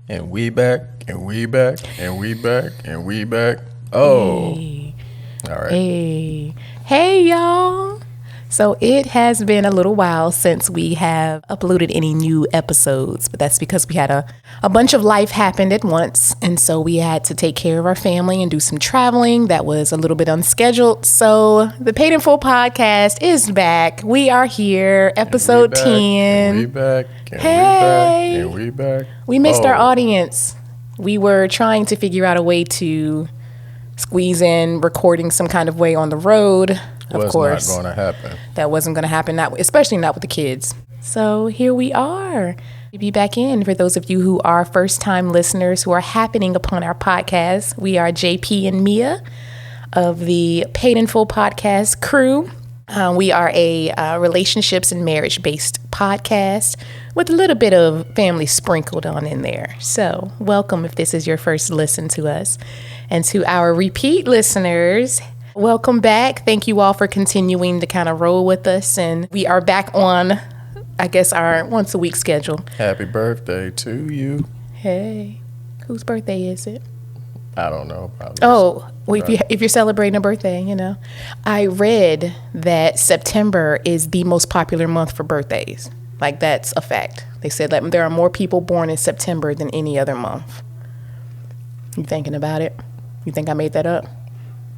And we back, and we back, and we back, and we back. Oh. Hey. All right. Hey, y'all. So it has been a little while since we have uploaded any new episodes, but that's because we had a bunch of life happened at once. And so we had to take care of our family and do some traveling that was a little bit unscheduled. So the Paden Full Podcast is back. We are here, episode 10. And we back, and Hey. we back, and we back. We missed our audience. We were trying to figure out a way to squeeze in recording some kind of way on the road. Of course, not going to happen. That wasn't going to happen, especially not with the kids. So here we are. We'll be back in. For those of you who are first-time listeners who are happening upon our podcast, we are JP and Mia of the Paden Full Podcast crew. We are a relationships and marriage-based podcast with a little bit of family sprinkled on in there. So welcome if this is your first listen to us. And to our repeat listeners, welcome back. Thank you all for continuing to kind of roll with us. And we are back on, I guess, our once a week schedule. Happy birthday to you. Hey, whose birthday is it? I don't know. Probably Oh, well, if you're celebrating a birthday, you know. I read that September is the most popular month for birthdays. Like, that's a fact. They said that there are more people born in September than any other month. You thinking about it? You think I made that up?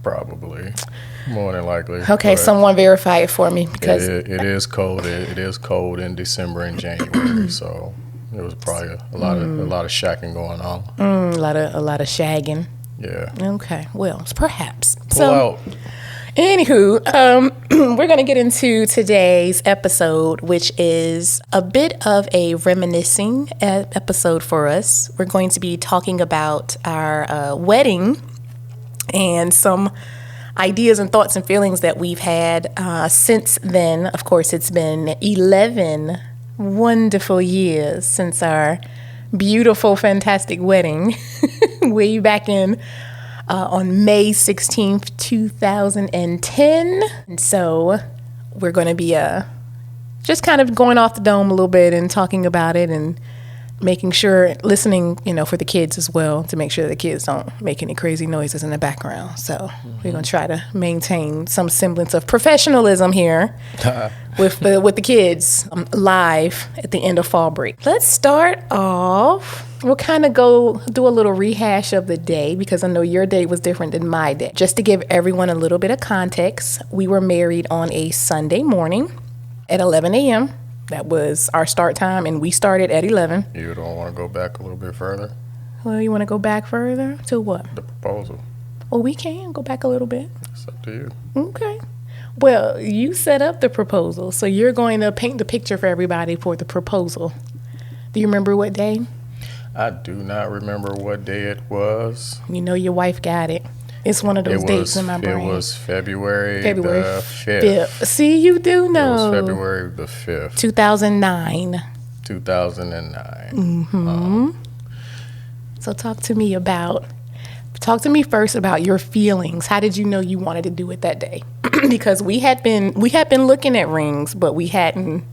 Probably. More than likely. Okay, someone verify it for me because it is cold. It is cold in December and January, so it was probably a lot of shacking going on. a lot of shagging. Yeah. Okay, well, perhaps. Pull out. Anywho, we're going to get into today's episode, which is a bit of a reminiscing episode for us. We're going to be talking about our wedding and some ideas and thoughts and feelings that we've had since then. Of course, it's been 11 wonderful years since our beautiful, fantastic wedding way back in on May 16th, 2010. And so we're going to be just kind of going off the dome a little bit and talking about it and making sure, listening, for the kids as well, to make sure the kids don't make any crazy noises in the background. So we're going to try to maintain some semblance of professionalism here with the kids live at the end of fall break. Let's start off. We'll kind of go do a little rehash of the day because I know your day was different than my day. Just to give everyone a little bit of context, we were married on a Sunday morning at 11 a.m. That was our start time, and we started at 11. You don't want to go back a little bit further? Well, you want to go back further? To what? The proposal. Well, we can go back a little bit. It's up to you. Okay. Well, you set up the proposal, so you're going to paint the picture for everybody for the proposal. Do you remember what day? I do not remember what day it was. You know your wife got it. It's one of those dates in my brain. It was February the 5th. See, you do know. It was February the 5th. 2009. 2009. Mm-hmm. So talk to me first about your feelings. How did you know you wanted to do it that day? Because we had been looking at rings, but we hadn't,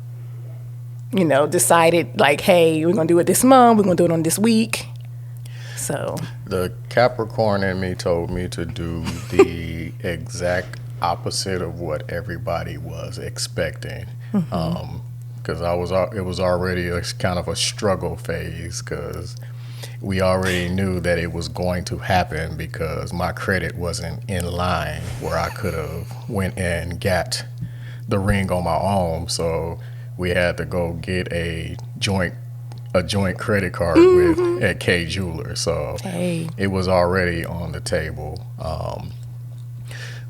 decided like, hey, we're going to do it this month. We're going to do it on this week. So the Capricorn in me told me to do the exact opposite of what everybody was expecting. Because it was already kind of a struggle phase because we already knew that it was going to happen because my credit wasn't in line where I could have went and got the ring on my own. So we had to go get a joint credit card at K Jeweler. So It was already on the table.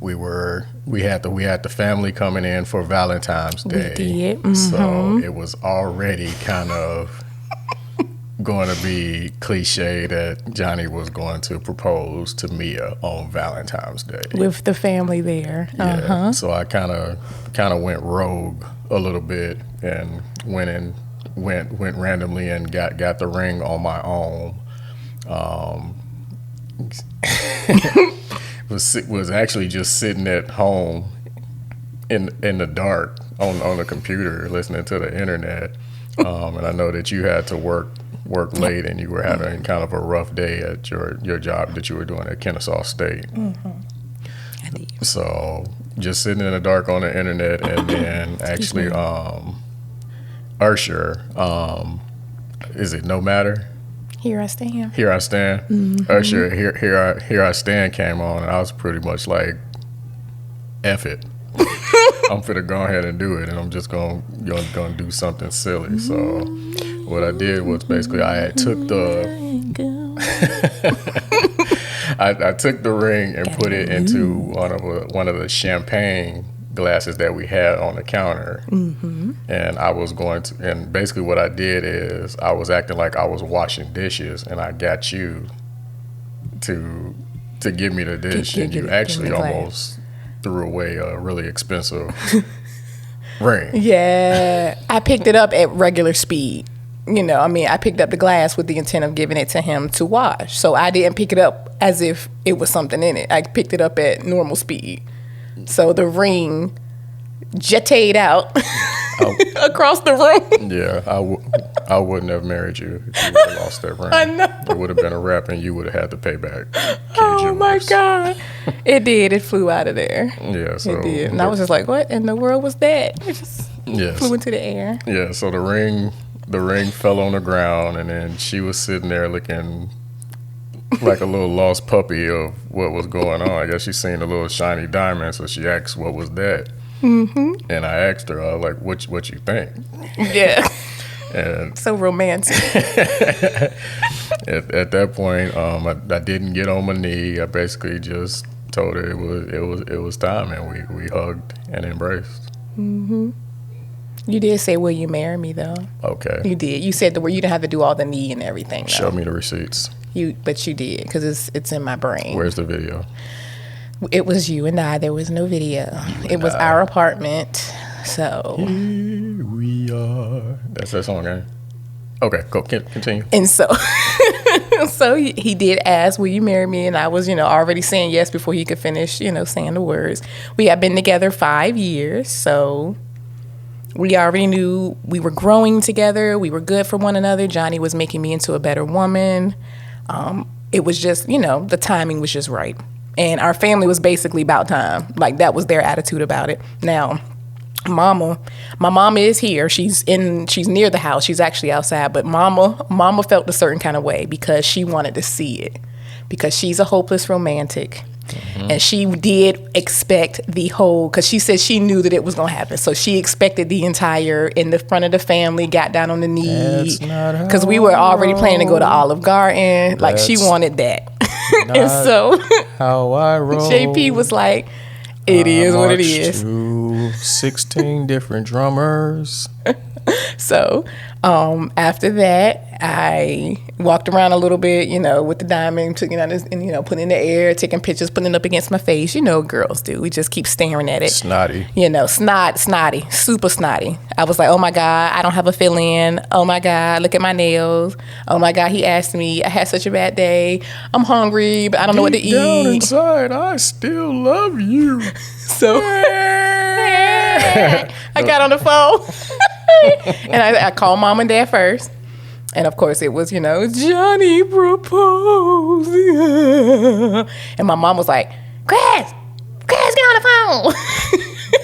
We had the family coming in for Valentine's Day. We did. Mm-hmm. So it was already kind of going to be cliche that Johnny was going to propose to Mia on Valentine's Day with the family there. Yeah. So I kind of went rogue a little bit and went randomly and got the ring on my own. Was actually just sitting at home in the dark on the computer listening to the internet, And I know that you had to work late, and you were having kind of a rough day at your job that you were doing at Kennesaw State. I did. So just sitting in the dark on the internet, and then actually Usher, is it No Matter? Here I stand. Here I Stand. Usher, Here I Stand came on, and I was pretty much like, F it. I'm finna go ahead and do it, and I'm just gonna do something silly. So what I did was basically I had took I took the ring and put it into one of the champagne glasses that we had on the counter, and I was going to, and basically what I did is I was acting like I was washing dishes, and I got you to give me the dish, and you actually almost threw away a really expensive ring. Yeah, I picked it up at regular speed. I picked up the glass with the intent of giving it to him to wash. So I didn't pick it up as if it was something in it. I picked it up at normal speed. So the ring jetted out across the room. Yeah, I wouldn't have married you if you would have lost that ring. I know. It would have been a wrap, and you would have had to pay back. Oh my God. It did. It flew out of there. Yeah, so it did. And I was just like, what in the world was that? It just flew into the air. Yeah, so the ring fell on the ground, and then she was sitting there looking like a little lost puppy of what was going on. I guess she seen a little shiny diamond, so she asked what was that. And I asked her, I was like, what you think? Yeah. And so romantic. at that point, I didn't get on my knee. I basically just told her it was time, and we hugged and embraced. You did say, will you marry me, though? Okay. You did. You said the word. You didn't have to do all the knee and everything, though. Show me the receipts. But you did, because it's in my brain. Where's the video? It was you and I. There was no video. It was our apartment. So here we are. That's that song, right? Okay, go continue. And so he did ask, will you marry me? And I was, already saying yes before he could finish, saying the words. We had been together 5 years, so we already knew we were growing together. We were good for one another. Johnny was making me into a better woman. It was just, the timing was just right. And our family was basically about time. Like, that was their attitude about it. Now, my mama is here. She's near the house. She's actually outside. But mama felt a certain kind of way because she wanted to see it. Because she's a hopeless romantic. And she did expect the whole, because she said she knew that it was going to happen. So she expected the entire, in the front of the family, got down on the knee. Because we were already planning to go to Olive Garden. Like, she wanted that. And so how I roll. JP was like, it is what it is. 16 different drummers. So after that, I walked around a little bit, with the diamond, putting it in the air, taking pictures, putting it up against my face. Girls do. We just keep staring at it. Snotty. Snotty, super snotty. I was like, oh my God, I don't have a fill-in. Oh my God, look at my nails. Oh my God, he asked me, I had such a bad day. I'm hungry, but I don't know what to eat. Down inside, I still love you. So I got on the phone. And I called mom and dad first. And of course it was, Johnny proposed. And my mom was like, Chris, get on the phone.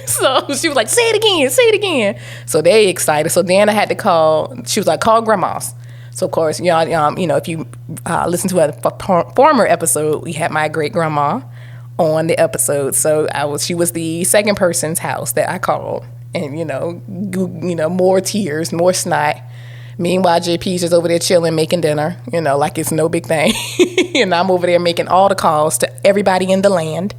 So she was like, say it again. So they excited. So then I had to call, she was like, call grandma's. So of course, if you listen to a former episode, we had my great grandma on the episode. So she was the second person's house that I called. And, more tears, more snot. Meanwhile, JP's just over there chilling, making dinner, like it's no big thing. And I'm over there making all the calls to everybody in the land.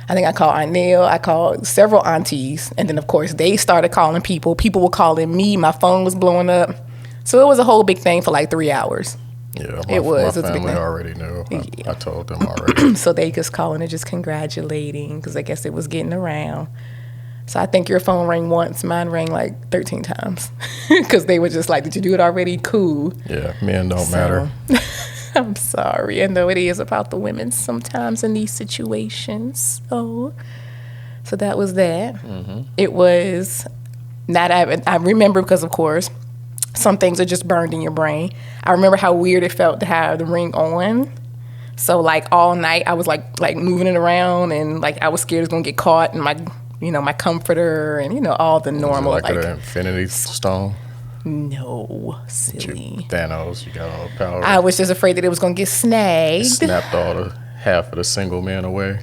I think I called Aunt Neil. I called several aunties. And then, of course, they started calling people. People were calling me. My phone was blowing up. So it was a whole big thing for like 3 hours. Yeah, it was. My family already knew. I told them already. So they just calling and just congratulating because I guess it was getting around. So I think your phone rang once. Mine rang like 13 times because they were just like, did you do it already? Cool. Yeah, men don't matter. I'm sorry. I know it is about the women sometimes in these situations. So that was that. Mm-hmm. It was not, I remember because, of course, some things are just burned in your brain. I remember how weird it felt to have the ring on. So like all night I was like moving it around, and like I was scared it was gonna get caught in my, you know, my comforter, and you know, all the normal. Was it like an infinity stone? No, silly. Thanos, you got all the power. I was just afraid that it was gonna get snagged. Snapped all the half of the single man away.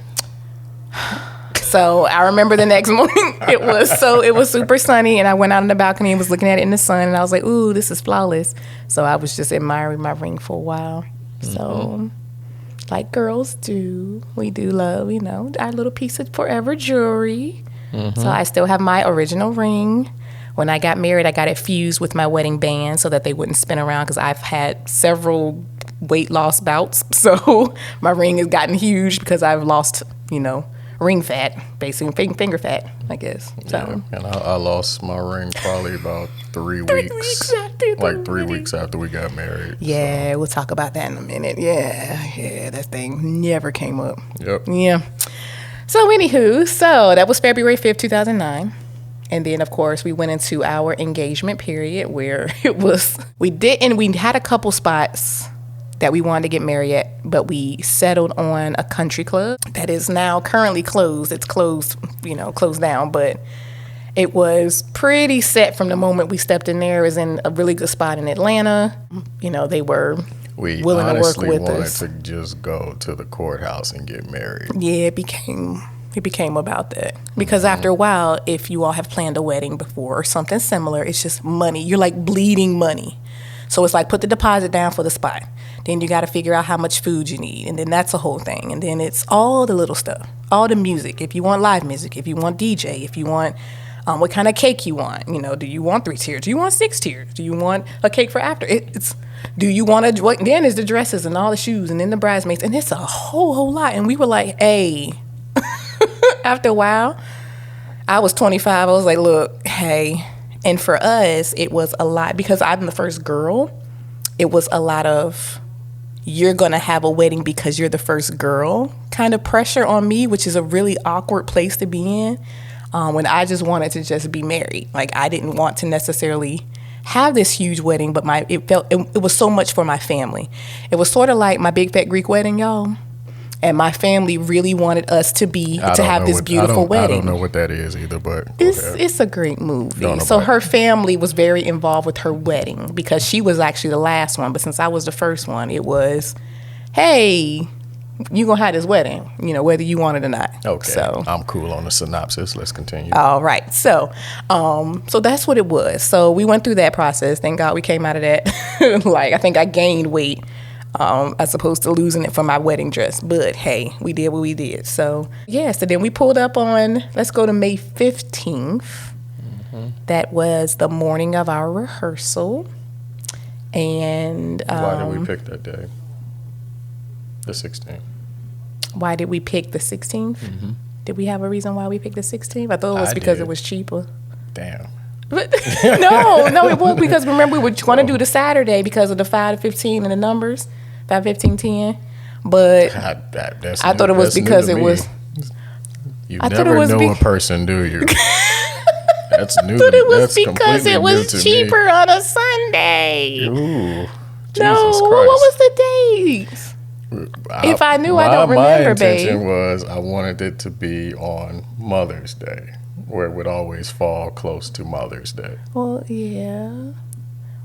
So I remember the next morning, it was super sunny, and I went out on the balcony and was looking at it in the sun, and I was like, ooh, this is flawless. So I was just admiring my ring for a while. So like girls do, we do love, you know, our little piece of forever jewelry. So I still have my original ring. When I got married, I got it fused with my wedding band so that they wouldn't spin around, because I've had several weight loss bouts. So my ring has gotten huge because I've lost, you know, ring fat, basically finger fat, I guess. So. Yeah, and I lost my ring probably about 3 weeks. 3 weeks after like 3 weeks after we got married. Yeah, so. We'll talk about that in a minute. Yeah, that thing never came up. Yep. Yeah. So anywho, so that was February 5th, 2009. And then, of course, we went into our engagement period where we had a couple spots that we wanted to get married at, but we settled on a country club that is now currently closed. It's closed, you know, closed down, but it was pretty set from the moment we stepped in there. It was in a really good spot in Atlanta. You know, they were willing to work with us. We honestly wanted to just go to the courthouse and get married. Yeah, it became about that. Because after a while, if you all have planned a wedding before or something similar, it's just money. You're like bleeding money. So it's like put the deposit down for the spot. Then you got to figure out how much food you need. And then that's a whole thing. And then it's all the little stuff, all the music. If you want live music, if you want DJ, if you want what kind of cake you want. You know, do you want 3 tiers? Do you want 6 tiers? Do you want a cake for after? Do you want to, then it's the dresses and all the shoes and then the bridesmaids. And it's a whole lot. And we were like, hey, after a while, I was 25. I was like, look, hey. And for us, it was a lot because I'm the first girl. It was a lot of, you're going to have a wedding because you're the first girl kind of pressure on me, which is a really awkward place to be in when I just wanted to just be married. Like, I didn't want to necessarily have this huge wedding, but it was so much for my family. It was sort of like my big fat Greek wedding, y'all. And my family really wanted us to have this beautiful wedding. I don't know what that is either, but it's a great movie. So her family was very involved with her wedding because she was actually the last one. But since I was the first one, it was, hey, you gonna have this wedding, you know, whether you want it or not. Okay. So I'm cool on the synopsis. Let's continue. All right. So that's what it was. So we went through that process. Thank God we came out of that. Like, I think I gained weight. As opposed to losing it for my wedding dress. But hey, we did what we did. So then we pulled up on, let's go to May 15th. That was the morning of our rehearsal. And why did we pick that day? The 16th. Why did we pick the 16th? Did we have a reason why we picked the 16th? I thought it was because it was cheaper. Damn. But no, it was because remember we were going to do the Saturday because of the 5 to 15 and the numbers, 5, 15, 10. But God, I thought it was because it was. You never know a person, do you? That's new. I thought it was because it was cheaper on a Sunday. Ooh, no, what was the dates? If I knew, I don't remember, babe. My intention was I wanted it to be on Mother's Day, where it would always fall close to Mother's Day. Well, yeah.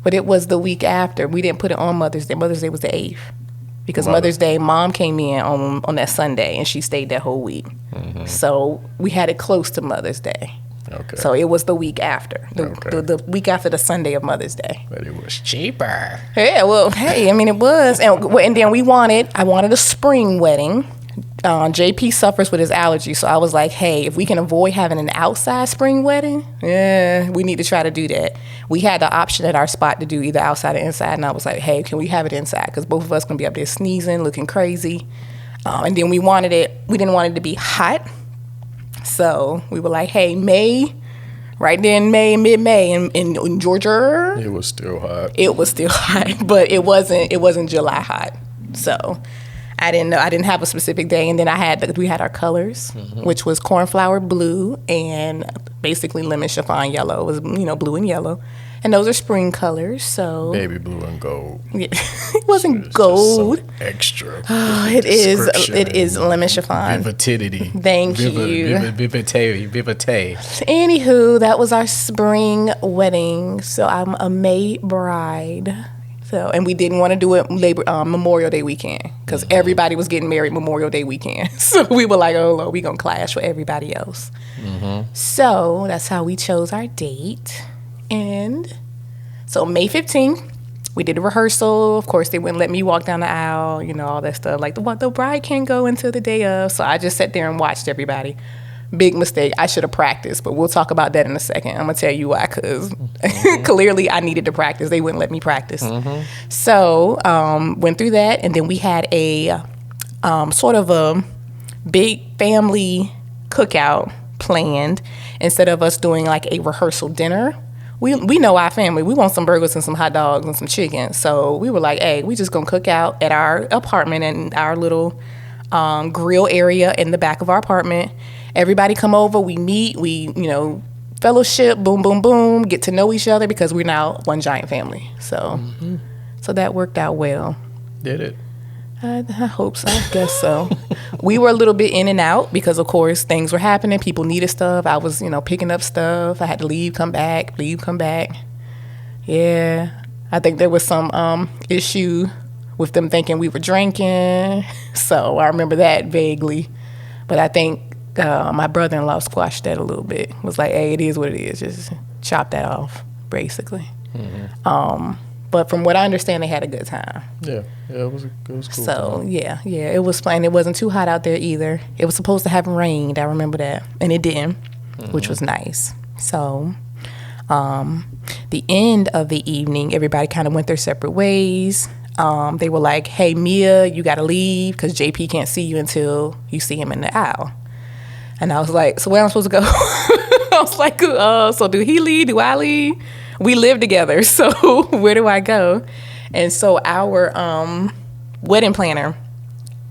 But it was the week after. We didn't put it on Mother's Day. Mother's Day was the 8th. Because Mother's Day, Mom came in on that Sunday, and she stayed that whole week. So we had it close to Mother's Day. Okay. So it was the week after. The week after the Sunday of Mother's Day. But it was cheaper. Yeah, well, hey, I mean, it was. And then I wanted a spring wedding. JP suffers with his allergies, so I was like, hey, if we can avoid having an outside spring wedding, we need to try to do that. We had the option at our spot to do either outside or inside, and I was like, hey, can we have it inside? Because both of us going to be up there sneezing, looking crazy. And then we didn't want it to be hot, so we were like, hey, May, right there in May, mid-May in Georgia. It was still hot. It was still hot, but it wasn't July hot, so I didn't know. I didn't have a specific day, and then we had our colors, which was cornflower blue and basically lemon chiffon yellow. It was blue and yellow, And those are spring colors, so baby blue and gold. Yeah. It wasn't It's gold. just some extra. Oh, it is lemon chiffon. Vividity. Thank you. Vivite. Anywho, that was our spring wedding. So I'm a May bride. So, and we didn't want to do it Memorial Day weekend because everybody was getting married Memorial Day weekend. So we were like, oh Lord, we gonna clash with everybody else. So that's how we chose our date. And so May 15th, we did a rehearsal. Of course, they wouldn't let me walk down the aisle, all that stuff. Like the bride can't go until the day of. So I just sat there and watched everybody. Big mistake. I should have practiced, but we'll talk about that in a second. I'm going to tell you why, because clearly I needed to practice. They wouldn't let me practice. So went through that, and then we had a sort of a big family cookout planned. Instead of us doing like a rehearsal dinner, we know our family. We want some burgers and some hot dogs and some chicken. So we were like, hey, we just going to cook out at our apartment and our little grill area in the back of our apartment. Everybody come over, we meet, we, fellowship, boom, boom, boom, get to know each other because we're now one giant family. So so that worked out well. Did it? I hope so. I guess so. We were a little bit in and out because, of course, things were happening. People needed stuff. I was, picking up stuff. I had to leave, come back. Yeah. I think there was some issue with them thinking we were drinking. So I remember that vaguely. But I think my brother-in-law squashed that a little bit. Was like, hey, it is what it is. Just chop that off, basically. But from what I understand, they had a good time. Yeah, it was cool. So, yeah, it was fun. It wasn't too hot out there either. It was supposed to have rained. I remember that. And it didn't, which was nice. So, the end of the evening, everybody kind of went their separate ways. They were like, hey, Mia, you got to leave because JP can't see you until you see him in the aisle. And I was like, so where am I supposed to go? I was like, so do he leave? Do I leave? We live together, so where do I go? And so our wedding planner,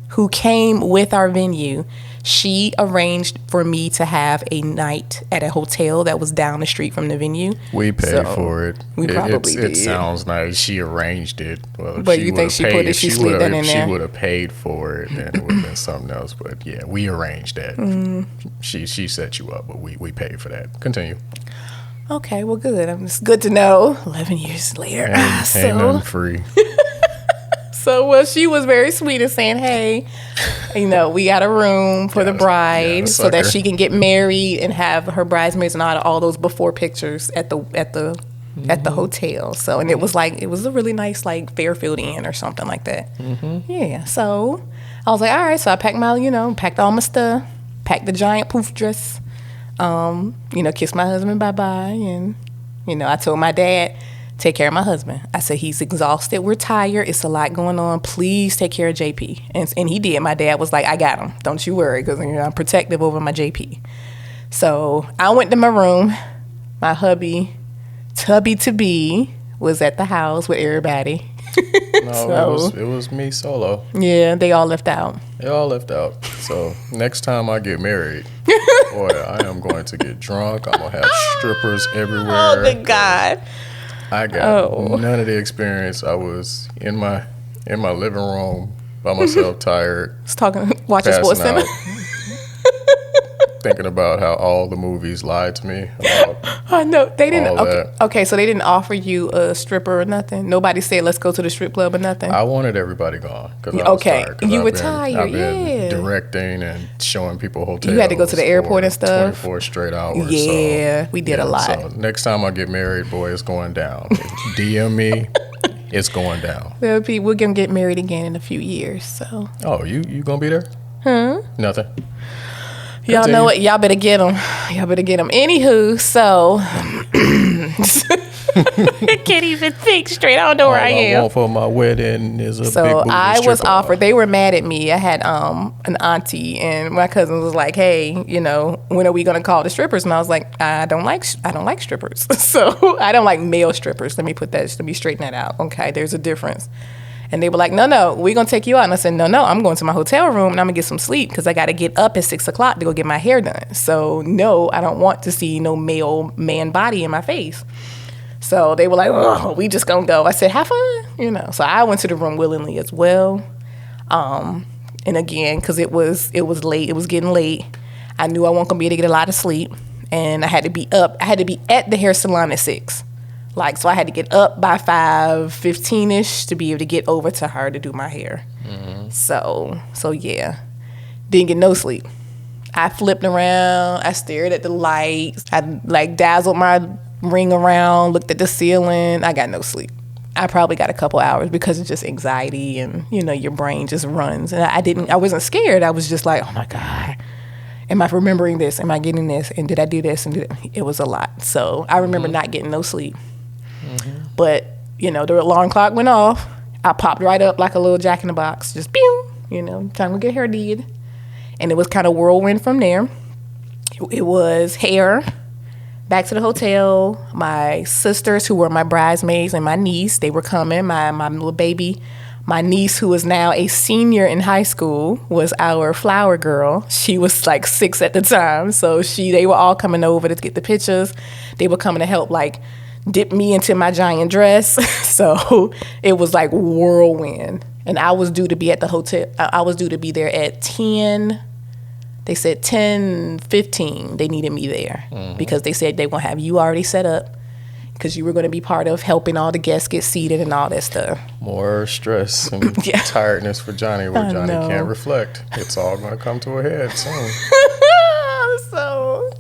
who came with our venue, she arranged for me to have a night at a hotel that was down the street from the venue. We paid for it. We probably did. It sounds nice. She arranged it. Well, but you think she put it? She slid that in there. She would have paid for it, then it would have been something else. But yeah, we arranged that. She set you up, but we paid for that. Continue. Okay, well, good. It's good to know. 11 years later, ain't nothing free. So, she was very sweet in saying, hey, we got a room for the bride so that she can get married and have her bridesmaids and all those before pictures at the hotel. So, and it was a really nice, like, Fairfield Inn or something like that. Yeah. So, I was like, all right. So, I packed packed all my stuff, packed the giant poof dress, kissed my husband bye-bye. And, I told my dad, take care of my husband. I said, he's exhausted. We're tired. It's a lot going on. Please take care of JP. And he did. My dad was like, I got him. Don't you worry, because I'm protective over my JP. So I went to my room. My hubby, Tubby-to-be, was at the house with everybody. No, it was me solo. Yeah, they all left out. So next time I get married, boy, I am going to get drunk. I'm going to have strippers everywhere. Oh, thank God. I got none of the experience. I was in my living room by myself, tired. Watching Sports Center. Thinking about how all the movies lied to me about I know they didn't. Okay, so they didn't offer you a stripper or nothing. Nobody said let's go to the strip club or nothing. I wanted everybody gone because I was tired. You were tired. I've been directing and showing people hotels. You had to go to the airport and stuff. 24 straight hours. Yeah, so, we did a lot. So next time I get married, boy, it's going down. DM me. It's going down. We're gonna get married again in a few years. So. Oh, you gonna be there? Nothing. Y'all know what? Y'all better get them. Anywho, so I can't even think straight. I don't know where I am. I want for my wedding is a big booty I was stripper. offered. They were mad at me. I had an auntie, and my cousin was like, "Hey, when are we gonna call the strippers?" And I was like, "I don't like strippers. So I don't like male strippers. Let me straighten that out. Okay, there's a difference." And they were like, no, we're going to take you out. And I said, no, I'm going to my hotel room and I'm going to get some sleep because I got to get up at 6 o'clock to go get my hair done. So, no, I don't want to see no male man body in my face. So they were like, oh, we just gonna go. I said, have fun, you know. So I went to the room willingly as well. And again, because it was late, it was getting late. I knew I wasn't gonna be able to get a lot of sleep, and I had to be up. I had to be at the hair salon at 6. So I had to get up by 5:15ish to be able to get over to her to do my hair. Mm-hmm. So yeah, didn't get no sleep. I flipped around. I stared at the lights. I dazzled my ring around, looked at the ceiling. I got no sleep. I probably got a couple hours because it's just anxiety and, your brain just runs. And I wasn't scared. I was just like, oh my God, am I remembering this? Am I getting this? And did I do this? And it was a lot. So I remember not getting no sleep. Mm-hmm. But, the alarm clock went off. I popped right up like a little Jack in the Box. Just, pew, time to get hair did. And it was kind of whirlwind from there. It was hair, back to the hotel. My sisters, who were my bridesmaids, and my niece, they were coming. My little baby, my niece, who is now a senior in high school, was our flower girl. She was like 6 at the time. So they were all coming over to get the pictures. They were coming to help dip me into my giant dress. So it was like whirlwind. And I was due to be at the hotel. I was due to be there at 10. They said 10:15 they needed me there because they said they were going to have you already set up because you were going to be part of helping all the guests get seated and all that stuff. More stress and tiredness for Johnny where Johnny can't reflect. It's all going to come to a head soon. So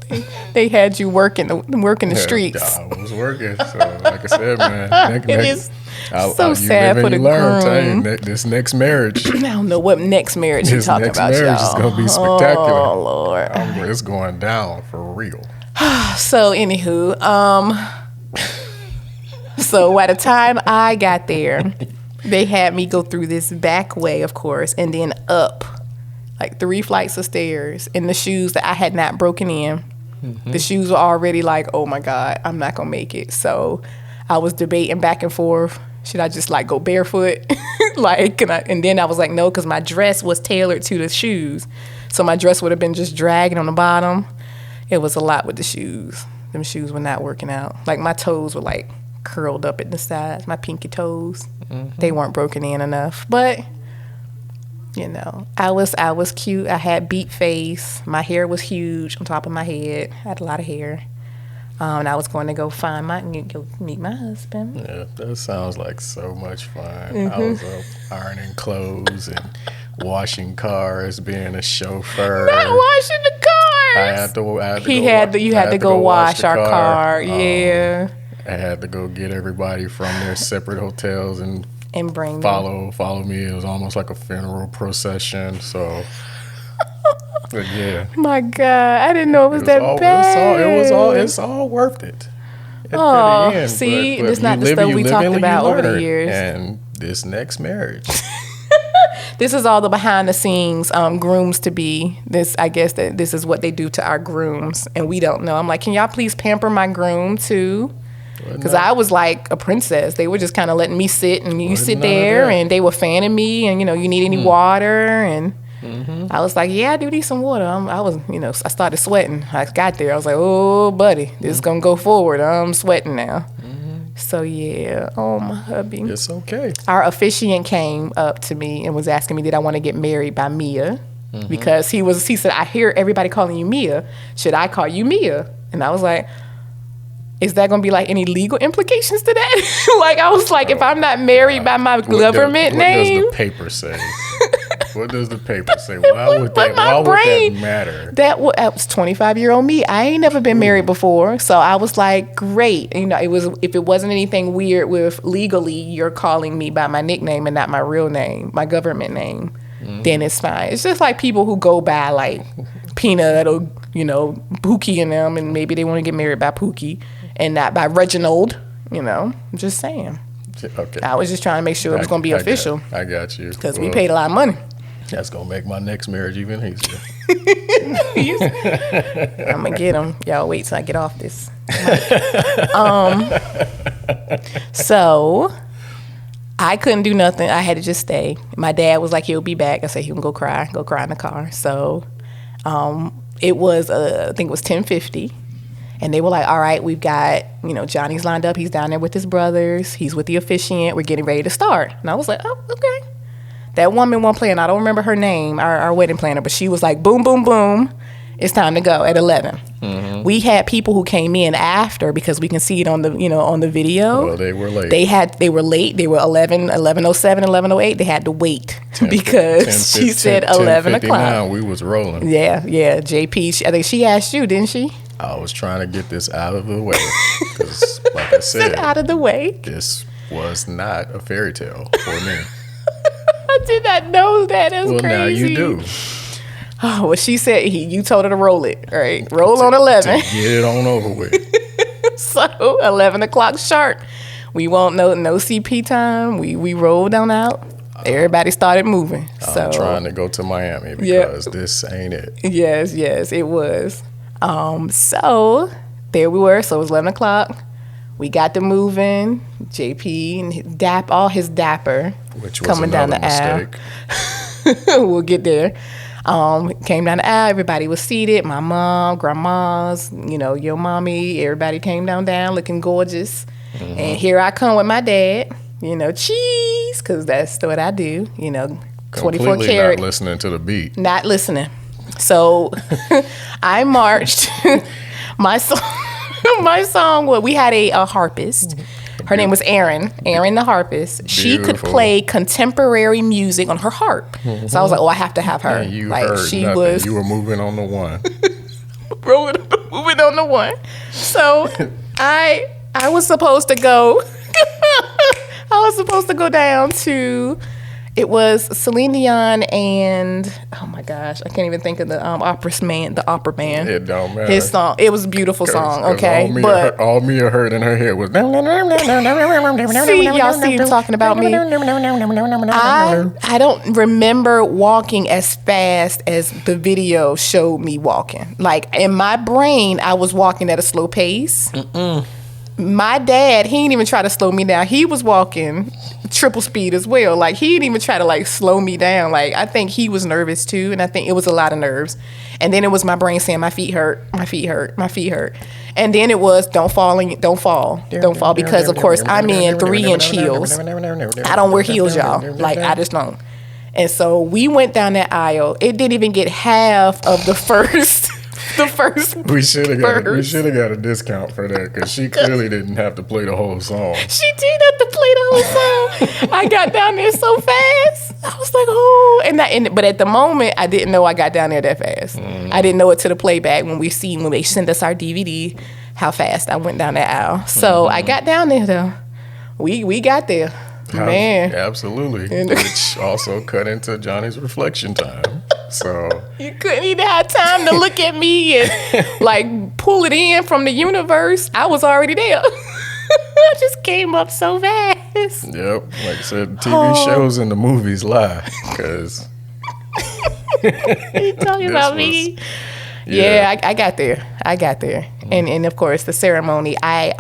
they had you working the streets. I was working. So like I said, man, it is so sad for the groom. This next marriage. I don't know what next marriage you're talking about, y'all. This next marriage is going to be spectacular. Oh, Lord. It's going down for real. So, anywho, so by the time I got there, they had me go through this back way, of course, and then up 3 flights of stairs in the shoes that I had not broken in. Mm-hmm. The shoes were already like, oh my God, I'm not gonna make it. So I was debating back and forth. Should I just go barefoot? And then I was like, no, because my dress was tailored to the shoes. So my dress would have been just dragging on the bottom. It was a lot with the shoes. Them shoes were not working out. My toes were curled up at the sides, my pinky toes. Mm-hmm. They weren't broken in enough. But I was cute. I had beat face. My hair was huge on top of my head. I had a lot of hair. And I was going to go go meet my husband. Yeah, that sounds like so much fun. Mm-hmm. I was up ironing clothes and washing cars, being a chauffeur. Not washing the cars. You had to go wash our car. Yeah. I had to go get everybody from their separate hotels and bring follow me. It was almost like a funeral procession. So, but yeah. My God, I didn't know it was that bad. It's all worth it. Oh, end, see, but it's not the stuff we talked about over the years. And this next marriage. This is all the behind the scenes grooms to be. I guess that this is what they do to our grooms, and we don't know. I'm like, can y'all please pamper my groom too? Because I was like a princess. They were just kind of letting me sit, and you sit there, and they were fanning me, and you need any water, and I was like, yeah, I do need some water. I started sweating. I got there, I was like, oh, buddy, this is gonna go forward. I'm sweating now. So yeah, oh my hubby. It's okay. Our officiant came up to me and was asking me, did I want to get married by Mia? Because he said, I hear everybody calling you Mia. Should I call you Mia? And I was like, is that going to be any legal implications to that? I was like, if I'm not married by my government name. What does the paper say? What does the paper say? Why would that matter? That was 25-year-old me. I ain't never been married before. So I was like, great. If it wasn't anything weird with legally you're calling me by my nickname and not my real name, my government name, then it's fine. It's just people who go by Peanut or, Pookie and them, and maybe they want to get married by Pookie and not by Reginald, I'm just saying. Okay. I was just trying to make sure it was going to be official. I got you. Because we paid a lot of money. That's going to make my next marriage even easier. I'm going to get him. Y'all wait till I get off this. So I couldn't do nothing. I had to just stay. My dad was like, he'll be back. I said, he can go cry in the car. So it was, I think it was 10:50. And they were like, all right, we've got, Johnny's lined up. He's down there with his brothers. He's with the officiant. We're getting ready to start. And I was like, oh, okay. That woman won't play, and I don't remember her name, our wedding planner, but she was like, boom, boom, boom. It's time to go at 11. Mm-hmm. We had people who came in after because we can see it on the, on the video. Well, they were late. They were late. They were 11:07, 11:08. They had to wait because she said 11 o'clock. We was rolling. Yeah. JP, I think she asked you, didn't she? I was trying to get this out of the way because, like I said, out of the way. This was not a fairy tale for me. I did not know that. That's crazy. Well, now you do. Oh, well, she said you told her to roll it, right? Roll on 11. To get it on over with. So 11 o'clock sharp. We won't no CP time. We rolled on out. Everybody started moving. I'm trying to go to Miami because this ain't it. Yes, it was. So there we were. So it was 11 o'clock. We got to moving. JP and all his dapper, which was coming down the mistake. aisle. We'll get there. Came down the aisle. Everybody was seated. My mom, grandmas, your mommy. Everybody came down looking gorgeous. Mm-hmm. And here I come with my dad. Cheese, because that's what I do. 24 karat. Not listening to the beat. Not listening. So I marched. My song. Well, we had a harpist. Her name was Erin the harpist. Beautiful. She could play contemporary music on her harp. Mm-hmm. So I was like, I have to have her. And you heard nothing. You were moving on the one. moving on the one. So I was supposed to go. I was supposed to go down to. It was Celine Dion and oh my gosh, I can't even think of the opera band. It don't matter. His song. It was a beautiful song. Okay, all Mia heard in her head was. See, y'all see him talking about me. I don't remember walking as fast as the video showed me walking. Like in my brain, I was walking at a slow pace. My dad, he didn't even try to slow me down. He was walking triple speed as well. Like he didn't even try to slow me down. Like I think he was nervous too, and I think it was a lot of nerves. And then it was my brain saying my feet hurt. And then it was don't fall because of course I'm in 3-inch heels. I don't wear heels, y'all. Like I just don't. And so we went down that aisle. It didn't even get half of the first. We should have got a discount for that because she clearly didn't have to play the whole song. She did have to play the whole song. I got down there so fast. I was like, oh, but at the moment I didn't know I got down there that fast. I didn't know it to the playback when they sent us our DVD how fast I went down that aisle. So I got down there though. We got there. Man. Absolutely. Which also cut into Johnny's reflection time. So you couldn't even have time to look at me and pull it in from the universe. I was already there. I just came up so fast. Yep. Like I said, TV shows and the movies lie. Because you talking about me? Yeah, I got there. And of course the ceremony, I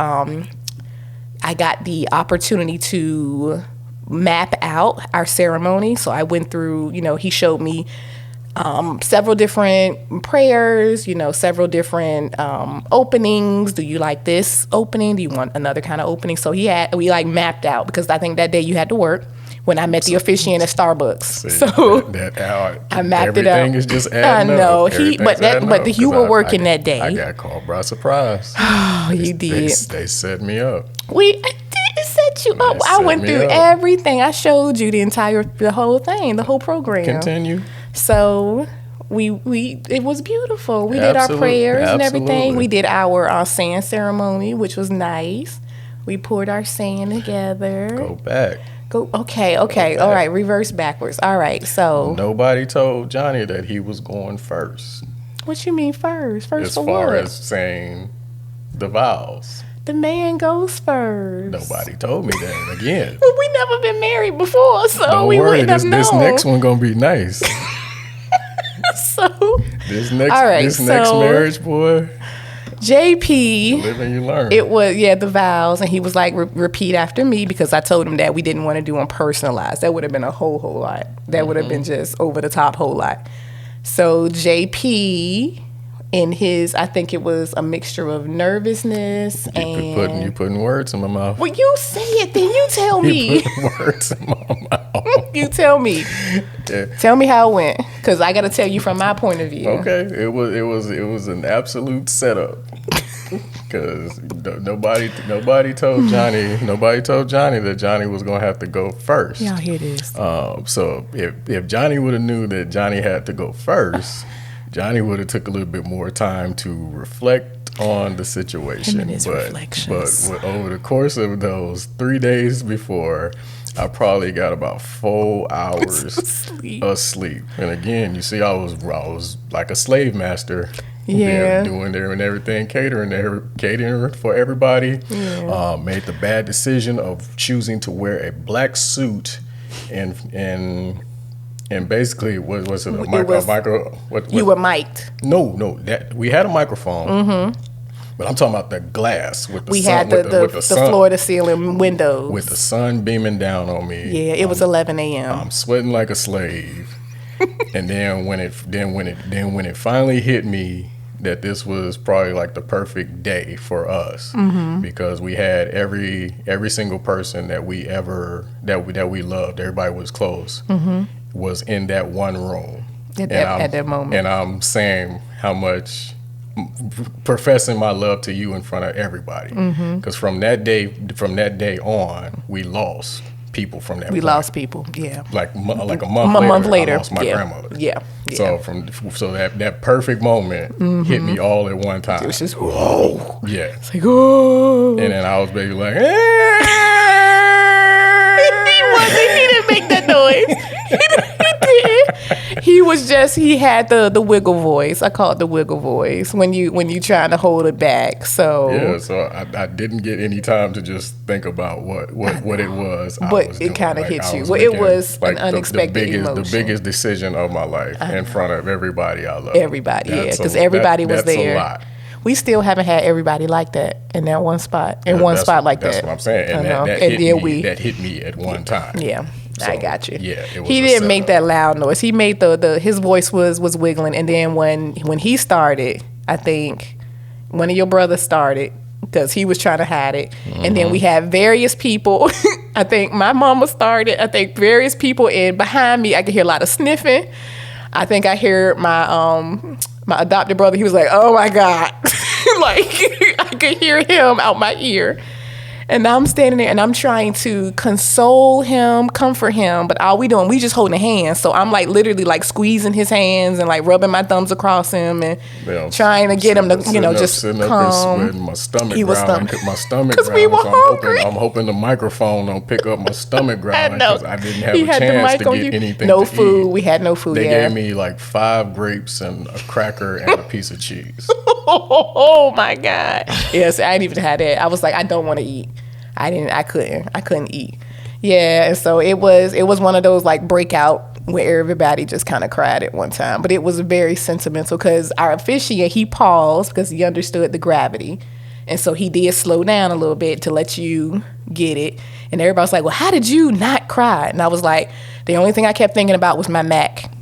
got the opportunity to map out our ceremony. So I went through, he showed me several different prayers, several different openings. Do you like this opening? Do you want another kind of opening? So we mapped out because I think that day you had to work when I met the officiant at Starbucks. So I mapped it out. Everything is just adding up. I know. But you were working that day. I got caught by surprise. Oh, you did. They set me up. I did set you up. I went through everything. I showed you the whole thing, the whole program. Continue. So it was beautiful. We did our prayers and everything. We did our sand ceremony, which was nice. We poured our sand together. Go back. Okay. All right, reverse backwards. All right, so nobody told Johnny that he was going first. What you mean first? First as for far what? as saying the vows. The man goes first. Nobody told me that again. Well, we never been married before, so don't we worry, wouldn't have known. This next one gonna be nice. So this next marriage, boy. JP, you live and you learn. It was the vows, and he was like, repeat after me, because I told him that we didn't want to do them personalized. That would have been a whole lot. That would have been just over the top whole lot. So JP, in his, I think it was a mixture of nervousness and... You putting words in my mouth. Well, you say it, then you tell me. You putting words in my mouth. You tell me. Yeah. Tell me how it went, because I got to tell you from my point of view. Okay, it was an absolute setup. Because nobody told Johnny that Johnny was gonna have to go first. Y'all hear this? So if Johnny would have knew that Johnny had to go first, Johnny would have took a little bit more time to reflect on the situation. But over the course of those 3 days before, I probably got about 4 hours of sleep. And again, you see, I was like a slave master. Yeah, doing there and everything, catering for everybody. Yeah. Made the bad decision of choosing to wear a black suit, and basically was it a micro? What you were mic'd? No, that we had a microphone. Mm-hmm. But I'm talking about the glass with the we sun. Had the floor to ceiling windows with the sun beaming down on me. Yeah, it was 11 a.m. I'm sweating like a slave. And then when it finally hit me that this was probably like the perfect day for us, because we had every single person that we loved, everybody was close, was in that one room at that moment. And I'm saying how much, professing my love to you in front of everybody, because from that day on, we lost people from that. We lost people, yeah. Like a month later, I lost my grandmother. Yeah. So that perfect moment hit me all at one time. It was just whoa. Yeah. It's like whoa. And then I was basically like, He didn't make that noise. He had the wiggle voice. I call it the wiggle voice when you trying to hold it back. So yeah, so I didn't get any time to just think about what it was. But it kind of hit you. Well, it was like an unexpected emotion. The biggest decision of my life in front of everybody I love. Everybody, because everybody was there. That's a lot. We still haven't had everybody like that in that one spot. Spot like that. That's what I'm saying. And that hit me at one time. Yeah. So, I got you. Yeah, he didn't make that loud noise. He made his voice was wiggling, and then when he started, I think one of your brothers started because he was trying to hide it, and then we had various people. I think my mama started. I think various people, and behind me, I could hear a lot of sniffing. I think I hear my adopted brother. He was like, "Oh my God," like I could hear him out my ear. And I'm standing there and I'm trying to console him, comfort him, but all we just holding hands. So I'm like literally like squeezing his hands and like rubbing my thumbs across him and trying to get him to, just calm. My stomach he was growling. My stomach growling. We were hungry. I'm hoping the microphone don't pick up my stomach growling because I didn't have a chance to get anything no to food. eat. We had no food. They gave me like 5 grapes and a cracker and a piece of cheese. Oh my God. Yes, I didn't even have that. I was like, I don't want to eat. I couldn't eat. Yeah, and so it was one of those like breakout where everybody just kind of cried at one time. But it was very sentimental because our officiant, he paused because he understood the gravity. And so he did slow down a little bit to let you get it. And everybody was like, well, how did you not cry? And I was like, the only thing I kept thinking about was my Mac.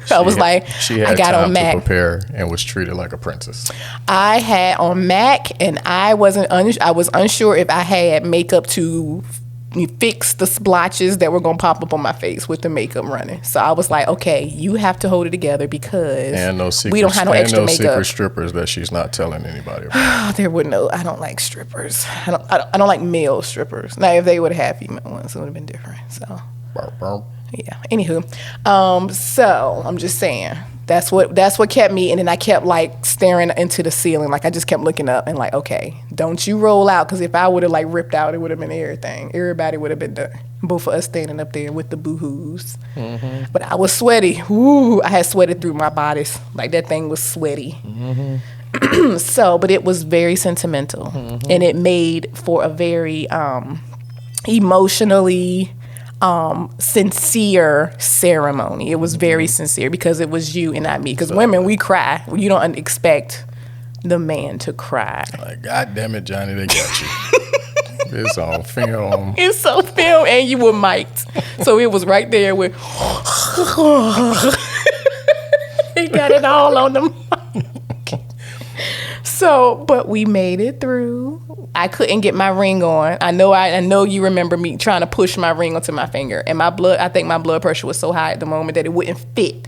She had time to prepare and was treated like a princess. I had on Mac, and I was unsure if I had makeup to fix the splotches that were going to pop up on my face with the makeup running. So I was like, okay, you have to hold it together because we don't have no extra makeup. Secret strippers that she's not telling anybody about. There were no. I don't like strippers. I don't like male strippers. Now, if they would have had female ones, it would have been different. So. Yeah. Anywho, so I'm just saying that's what kept me, and then I kept like staring into the ceiling, like I just kept looking up and like, okay, don't you roll out, because if I would have like ripped out, it would have been everything. Everybody would have been done. Both of us standing up there with the boo-hoos. Mm-hmm. But I was sweaty. Ooh, I had sweated through my bodies. Like that thing was sweaty. Mm-hmm. So, but it was very sentimental, and it made for a very emotionally sincere ceremony. It was very sincere because it was you and not me. Because women, we cry. You don't expect the man to cry. Like, God damn it, Johnny, they got you. It's on film. It's on film, and you were mic'd. So it was right there with. He got it all on the mic. But we made it through. I couldn't get my ring on. I know you remember me trying to push my ring onto my finger. And I think my blood pressure was so high at the moment that it wouldn't fit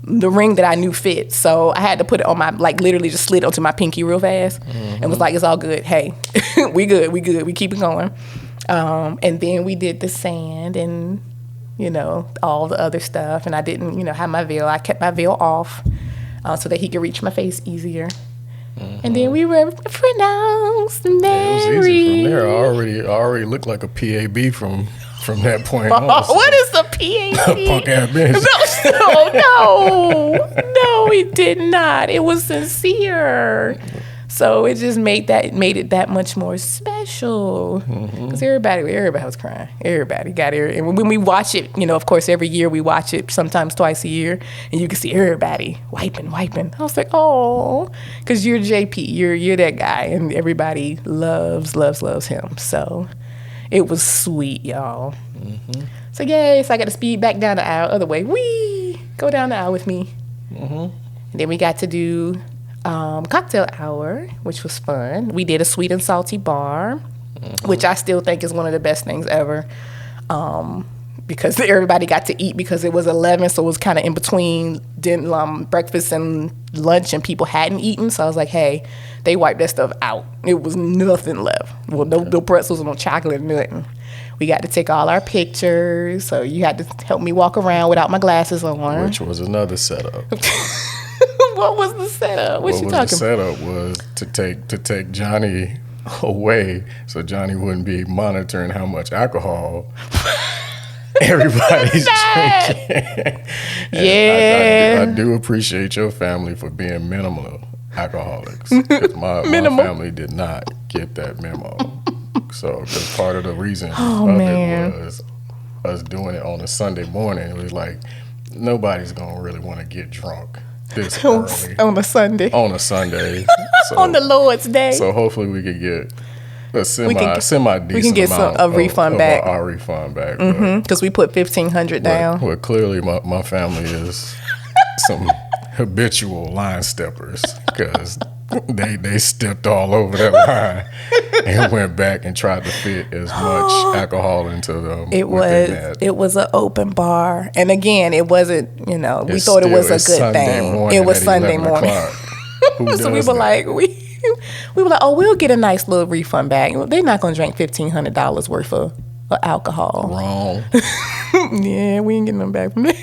the ring that I knew fit. So I had to put it on my, literally just slid onto my pinky real fast. And was like, it's all good. Hey, we good. We keep it going. And then we did the sand and, all the other stuff. And I didn't, have my veil. I kept my veil off so that he could reach my face easier. And then we were pronounced married. It was easy from there. I already looked like a PAB from that point on. What is a PAB? Punk ass bitch. No, it did not. It was sincere. So it just made it that much more special. Because everybody was crying. Everybody got it. And when we watch it, of course, every year we watch it, sometimes twice a year, and you can see everybody wiping. I was like, oh, because you're JP, you're that guy, and everybody loves him. So it was sweet, y'all. So yes, I got to speed back down the aisle, other way. Whee! Go down the aisle with me. And then we got to do cocktail hour, which was fun. We did a sweet and salty bar, which I still think is one of the best things ever, because everybody got to eat because it was 11, so it was kind of in between breakfast and lunch, and people hadn't eaten. So I was like, hey, they wiped that stuff out. It was nothing left. Well, no pretzels, no chocolate, nothing. We got to take all our pictures, so you had to help me walk around without my glasses on. Which was another setup. What was the setup? What you talking about? The setup was to take Johnny away so Johnny wouldn't be monitoring how much alcohol everybody's drinking. Yeah. I do appreciate your family for being minimal alcoholics, because my family did not get that memo. So, because part of the reason it was us doing it on a Sunday morning. It was like, nobody's going to really want to get drunk this early. On a Sunday. So, on the Lord's Day. So hopefully we could get a semi-decent we can get amount a refund back. Our refund back. Because we put $1,500 down. Well, clearly my family is some habitual line steppers, because they stepped all over that line and went back and tried to fit as much alcohol into them. It was an open bar, and again, it wasn't. We thought it was a good thing. It was Sunday morning, so we were like, oh, we'll get a nice little refund back. They're not gonna drink $1,500 worth of alcohol. Wrong. Yeah, we ain't getting them back from there.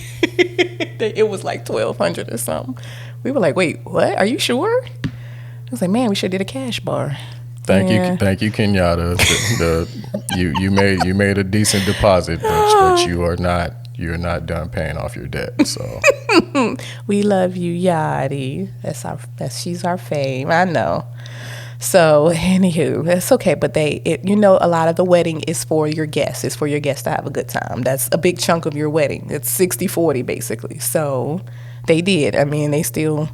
It was like $1,200 or something. We were like, wait, what? Are you sure? I was like, man, we should have did a cash bar. Thank you, Kenyatta. You made a decent deposit, but you're not done paying off your debt. So we love you, Yachty. She's our fave. I know. So anywho, that's okay. But a lot of the wedding is for your guests. It's for your guests to have a good time. That's a big chunk of your wedding. It's 60-40 basically. So they did. I mean, they still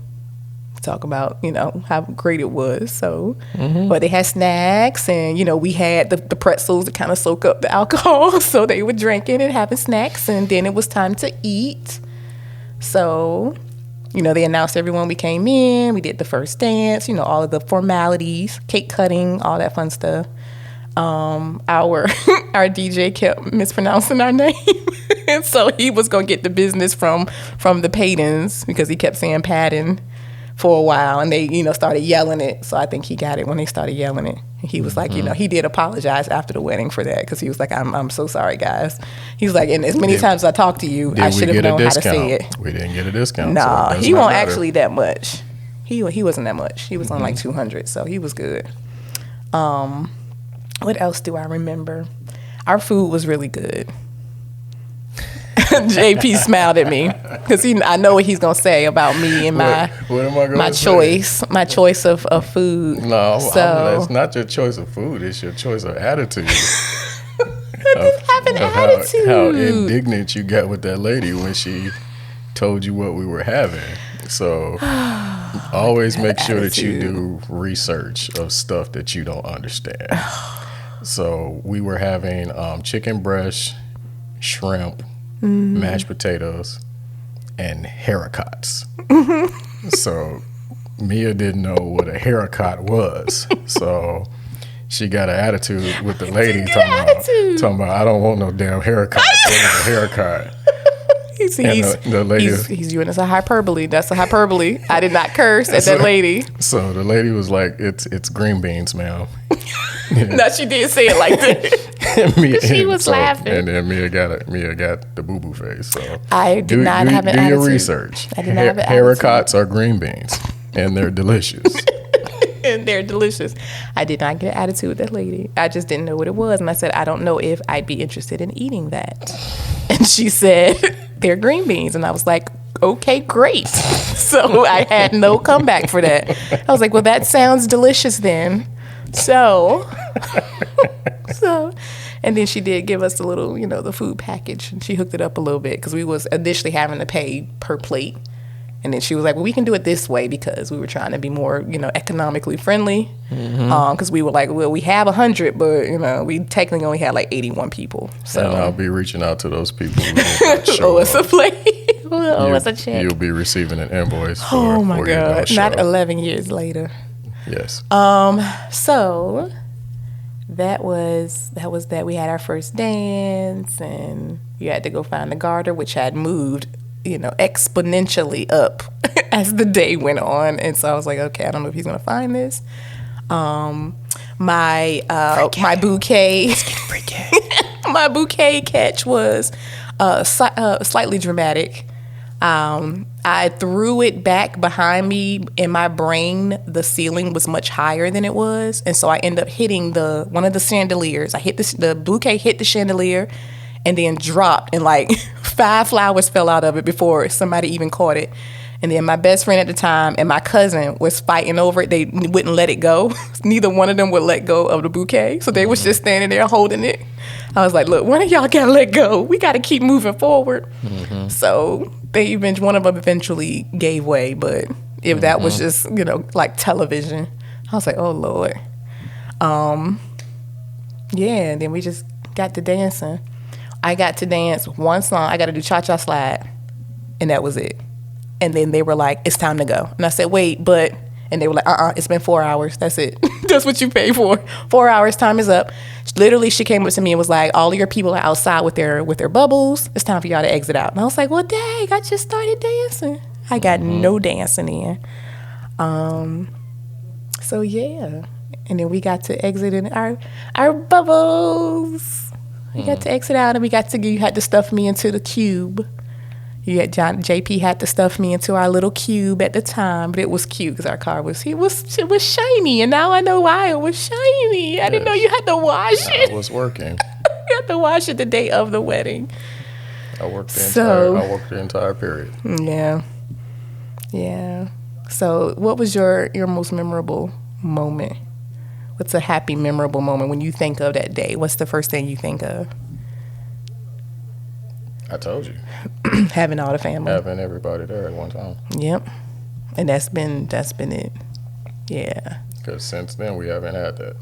talk about, how great it was. So, but they had snacks, and, we had the pretzels to kind of soak up the alcohol. So they were drinking and having snacks, and then it was time to eat. So, they announced everyone. We came in, we did the first dance, all of the formalities, cake cutting, all that fun stuff. Our DJ kept mispronouncing our name. And so he was going to get the business from the Padens, because he kept saying Paden for a while, and they, started yelling it. So I think he got it when they started yelling it. And he was like, he did apologize after the wedding for that, because he was like, I'm so sorry, guys. He was like, and as many times as I talked to you, I should have known how to say it. We didn't get a discount. No, he won't actually that much. He wasn't that much. He was on like 200, so he was good. What else do I remember? Our food was really good. JP smiled at me, because I know what he's gonna say about me and my choice of food. No, that's not your choice of food. It's your choice of attitude. How indignant you got with that lady when she told you what we were having. So always make sure that you do research of stuff that you don't understand. So we were having chicken breast, shrimp, mashed potatoes, and haricots. So Mia didn't know what a haircut was, so she got an attitude with the lady talking about, I don't want no damn haircut. I want a haircut. The lady, he's doing this a hyperbole. That's a hyperbole. I did not curse at that lady. So the lady was like, "It's green beans, ma'am." No, she did say it like that. She was laughing, and then Mia got the boo boo face. So I did not have an attitude. Do your research. I did not have an Haircuts are green beans, and they're delicious. And they're delicious. I did not get an attitude with that lady. I just didn't know what it was, and I said, I don't know if I'd be interested in eating that. And she said, they're green beans. And I was like, okay, great. So I had no comeback for that. I was like, well, that sounds delicious then. So, and then she did give us the little, the food package. And she hooked it up a little bit because we was initially having to pay per plate. And then she was like, well, we can do it this way because we were trying to be more, economically friendly. Because we were like, well, we have 100, but, we technically only had like 81 people. So and I'll be reaching out to those people who oh, it's a plate. Oh, it's a check. You'll be receiving an invoice for oh, my for God. Not 11 years later. Yes. So that was that. We had our first dance, and you had to go find the garter, which had moved exponentially up as the day went on. And so I was like, okay, I don't know if he's going to find this. My bouquet, my bouquet catch was slightly dramatic. I threw it back behind me. In my brain, the ceiling was much higher than it was. And so I ended up hitting one of the chandeliers. I hit the bouquet, hit the chandelier, and then dropped, and like 5 flowers fell out of it before somebody even caught it. And then my best friend at the time and my cousin was fighting over it. They wouldn't let it go. Neither one of them would let go of the bouquet. So they was just standing there holding it. I was like, look, one of y'all gotta let go. We gotta keep moving forward. So one of them eventually gave way. But if that was just, like television, I was like, oh Lord. Yeah, and then we just got to dancing. I got to dance one song. I got to do Cha-Cha Slide, and that was it. And then they were like, it's time to go. And I said, wait, but... And they were like, it's been 4 hours. That's it. That's what you pay for. 4 hours, time is up. Literally, she came up to me and was like, all of your people are outside with their bubbles. It's time for y'all to exit out. And I was like, well, dang, I just started dancing. I got no dancing in. So, yeah. And then we got to exit in our bubbles. We got to exit out, and you had to stuff me into the cube. JP had to stuff me into our little cube at the time, but it was cute because our car was shiny, and now I know why it was shiny. I didn't know you had to wash it. It was working. You had to wash it the day of the wedding. I worked the entire period. Yeah. So, what was your most memorable moment? What's a happy, memorable moment when you think of that day? What's the first thing you think of? I told you. Having all the family. Having everybody there at one time. Yep. And that's been it. Yeah. Because since then, we haven't had that.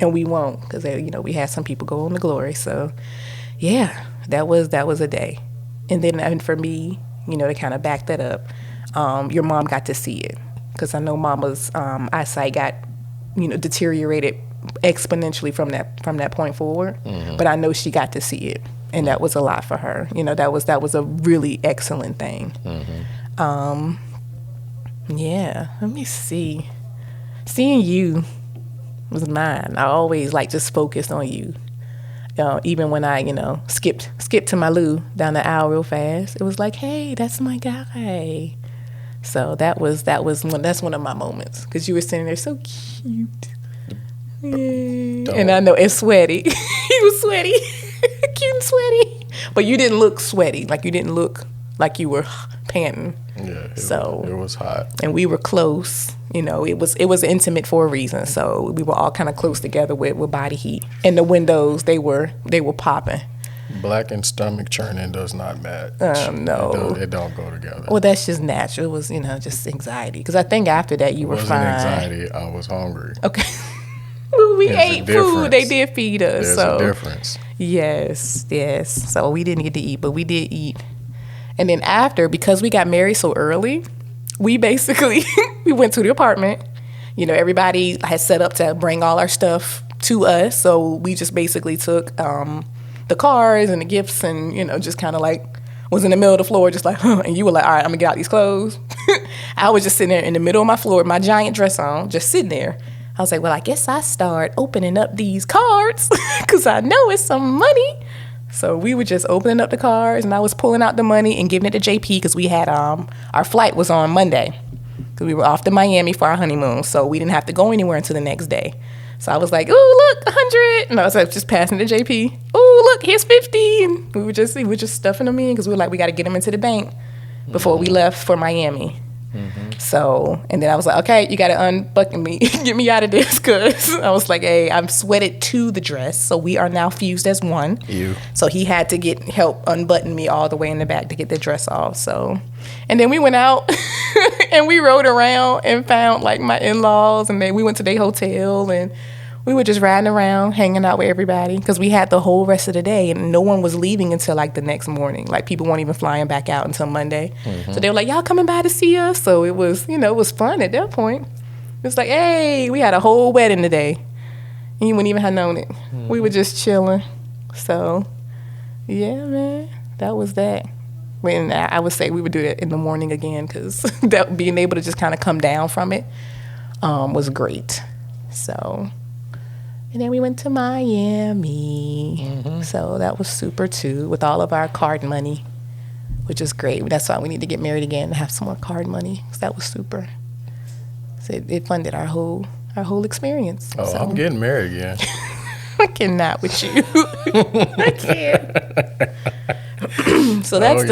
And we won't, because we had some people go on to glory. So, yeah, that was a day. And then for me, to kind of back that up, your mom got to see it. Because I know Mama's eyesight got deteriorated exponentially from that point forward. But I know she got to see it, and that was a lot for her. That was a really excellent thing. Yeah, let me see. Seeing you was mine. I always just focused on you. Even when I skipped to my loo down the aisle real fast, it was like, hey, that's my guy. So that's one of my moments, because you were sitting there so cute. And I know it's sweaty. He was sweaty, cute and sweaty, but you didn't look sweaty. Like you didn't look like you were panting. Yeah, it was hot, and we were close. It was intimate for a reason. So we were all kind of close together with body heat, and the windows they were popping. Black and stomach churning does not match. No. It don't go together. Well, that's just natural. It was, just anxiety. Because I think after that you were fine. It wasn't anxiety. I was hungry. Okay. Well, we ate food. They did feed us. There's a difference. Yes. So we didn't get to eat, but we did eat. And then after, because we got married so early, we basically, we went to the apartment. You know, everybody had set up to bring all our stuff to us. So we just basically took the cars and the gifts and, you know, just kind of like was in the middle of the floor, just like, huh. And you were like, all right, I'm going to get out these clothes. I was just sitting there in the middle of my floor with my giant dress on, just sitting there. I was like, well, I guess I start opening up these cards because I know it's some money. So we were just opening up the cards, and I was pulling out the money and giving it to JP because we had our flight was on Monday because we were off to Miami for our honeymoon, so we didn't have to go anywhere until the next day. So I was like, "Ooh, look, 100," and I was like, just passing to JP. "Ooh, look, here's 50." And we were just stuffing them in because we were like, we got to get them into the bank before we left for Miami. So, and then I was like, okay, you got to unbuckle me, get me out of this, because I was like, hey, I'm sweated to the dress, so we are now fused as one. You. So he had to get help unbutton me all the way in the back to get the dress off. So, and then we went out and we rode around and found like my in-laws, and then we went to their hotel and we were just riding around, hanging out with everybody because we had the whole rest of the day and no one was leaving until like the next morning. Like people weren't even flying back out until Monday. So they were like, y'all coming by to see us? So it was, you know, it was fun at that point. It was like, hey, we had a whole wedding today. And you wouldn't even have known it. We were just chilling. So, yeah, man, that was that. When I would say we would do that in the morning again because that being able to just kind of come down from it was great. So... And then we went to Miami. So that was super too, with all of our card money, which is great. That's why we need to get married again and have some more card money. So that was super. So it funded our whole experience. Oh, so. I'm getting married again. I cannot with you. I can't. So that's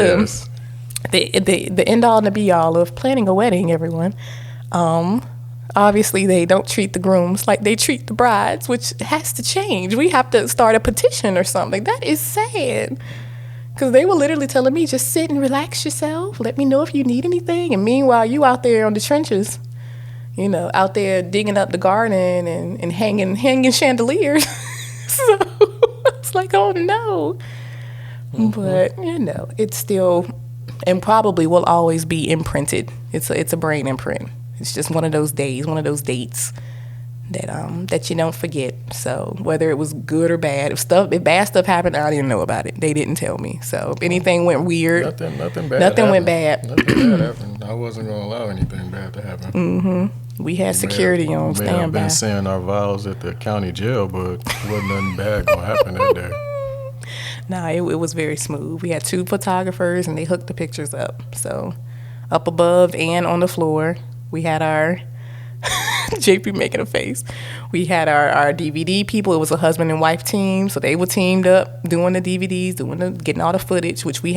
the end all and the be all of planning a wedding, everyone. Obviously, they don't treat the grooms like they treat the brides, which has to change. We have to start a petition or something. That is sad. Because they were literally telling me, just sit and relax yourself. Let me know if you need anything. And meanwhile, you out there on the trenches, you know, out there digging up the garden and hanging chandeliers. So it's like, oh, no. But, you know, it's still, and probably will always be imprinted. It's a brain imprint. It's just one of those days, one of those dates that you don't forget. So whether it was good or bad, if bad stuff happened, I didn't know about it. They didn't tell me. So if anything went weird, nothing bad. Nothing went bad. Nothing bad happened. I wasn't gonna allow anything bad to happen. We had security on standby. I've been saying our vows at the county jail, but wasn't nothing bad gonna happen that day. Nah, it was very smooth. We had 2 photographers and they hooked the pictures up. So up above and on the floor. We had our, JP making a face. We had our DVD people. It was a husband and wife team. So they were teamed up doing the DVDs, getting all the footage, which we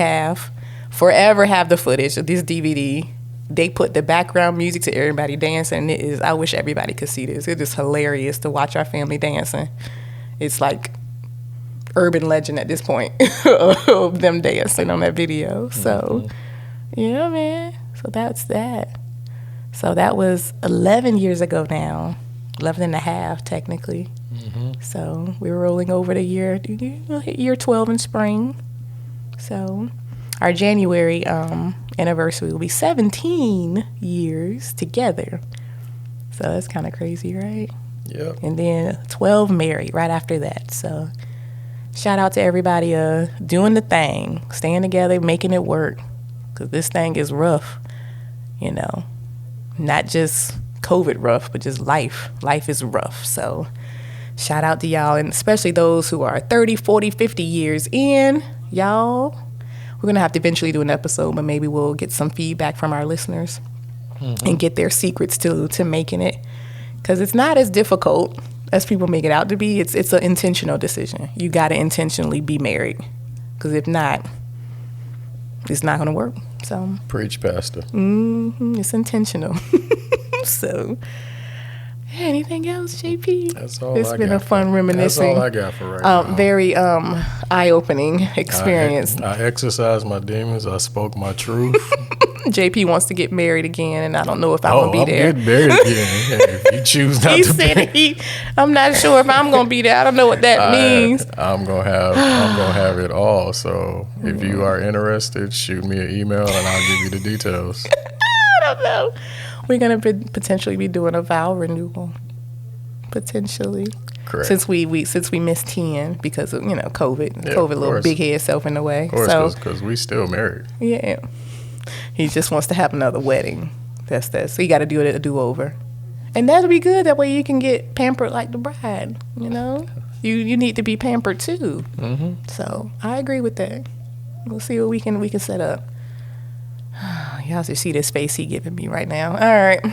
forever have the footage of this DVD. They put the background music to everybody dancing. I wish everybody could see this. It is hilarious to watch our family dancing. It's like urban legend at this point of them dancing on that video. So, yeah, man. So that's that. So that was 11 years ago now, 11 and a half technically. So we're rolling over the year 12 in spring. So our January anniversary will be 17 years together. So that's kind of crazy, right? Yep. And then 12 married right after that. So shout out to everybody doing the thing, staying together, making it work. Because this thing is rough, you know. Not just COVID rough, but just life. Life is rough. So shout out to y'all, and especially those who are 30, 40, 50 years in. Y'all, we're going to have to eventually do an episode, but maybe we'll get some feedback from our listeners and get their secrets to making it. Because it's not as difficult as people make it out to be. It's an intentional decision. You got to intentionally be married. Because if not, it's not going to work. So Preach, Pastor. It's intentional. So, anything else, JP? That's all It's been a fun reminiscing. That's all I got for right now. Very eye-opening experience. I exercised my demons. I spoke my truth. JP wants to get married again, and I don't know if I'm going to be there. I'm getting married again. If you choose not He to said I'm not sure if I'm going to be there. I don't know what that means. I'm gonna have it all. So if you are interested, shoot me an email and I'll give you the details. I don't know. We're going to potentially be doing a vow renewal. Potentially. Correct. Since we missed 10 because of, COVID. Yeah, COVID little big head self in the way. Of course, because we still married. Yeah. He just wants to have another wedding. That's so you got to do it a do-over. And that'll be good. That way you can get pampered like the bride, You need to be pampered too. Mm-hmm. So I agree with that. We'll see what we can set up. Y'all should see this face he giving me right now. All right.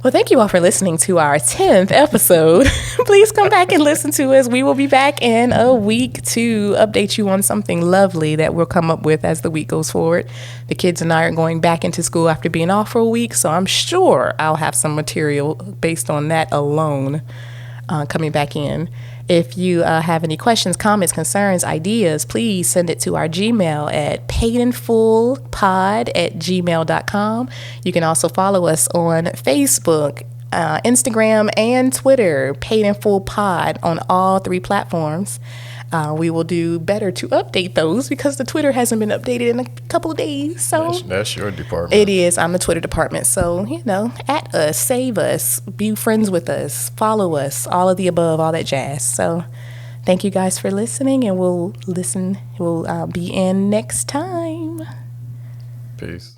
Well, thank you all for listening to our 10th episode. Please come back and listen to us. We will be back in a week to update you on something lovely that we'll come up with as the week goes forward. The kids and I are going back into school after being off for a week, so I'm sure I'll have some material based on that alone coming back in. If you have any questions, comments, concerns, ideas, please send it to our Gmail at padenfullpod@gmail.com. You can also follow us on Facebook, Instagram, and Twitter, Paden Full Pod on all 3 platforms. We will do better to update those because the Twitter hasn't been updated in a couple of days. So that's your department. It is. I'm the Twitter department. So, at us, save us, be friends with us, follow us, all of the above, all that jazz. So thank you guys for listening, and we'll be in next time. Peace.